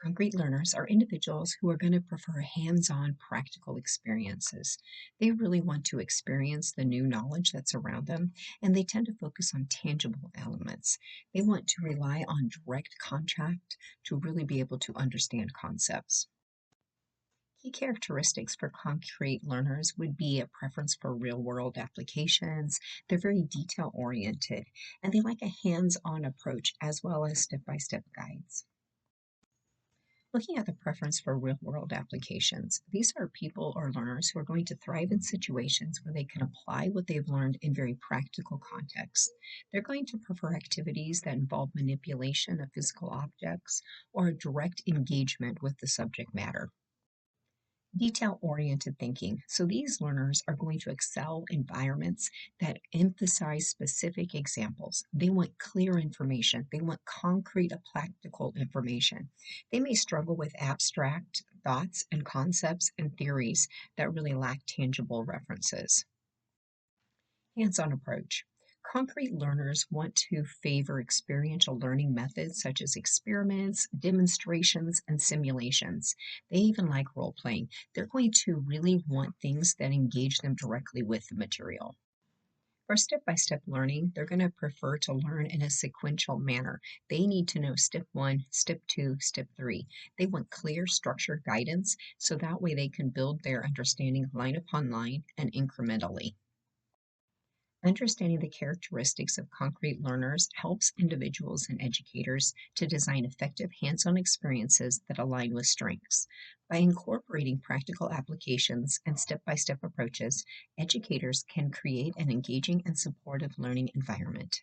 Concrete learners are individuals who are going to prefer hands on practical experiences. They really want to experience the new knowledge that's around them, and they tend to focus on tangible elements. They want to rely on direct contact to really be able to understand concepts. Key characteristics for concrete learners would be a preference for real world applications. They're very detail oriented, and they like a hands on approach as well as step by step guides. Looking at the preference for real world applications, these are people or learners who are going to thrive in situations where they can apply what they've learned in very practical contexts. They're going to prefer activities that involve manipulation of physical objects or a direct engagement with the subject matter. Detail oriented thinking. So these learners are going to excel environments that emphasize specific examples. They want clear information, they want concrete, practical information. They may struggle with abstract thoughts and concepts and theories that really lack tangible references. Hands on approach. Concrete learners want to favor experiential learning methods such as experiments, demonstrations, and simulations. They even like role playing. They're going to really want things that engage them directly with the material. For step by step learning, they're going to prefer to learn in a sequential manner. They need to know step one, step two, step three. They want clear, structured guidance so that way they can build their understanding line upon line and incrementally. Understanding the characteristics of concrete learners helps individuals and educators to design effective hands on experiences that align with strengths. By incorporating practical applications and step by step approaches, educators can create an engaging and supportive learning environment.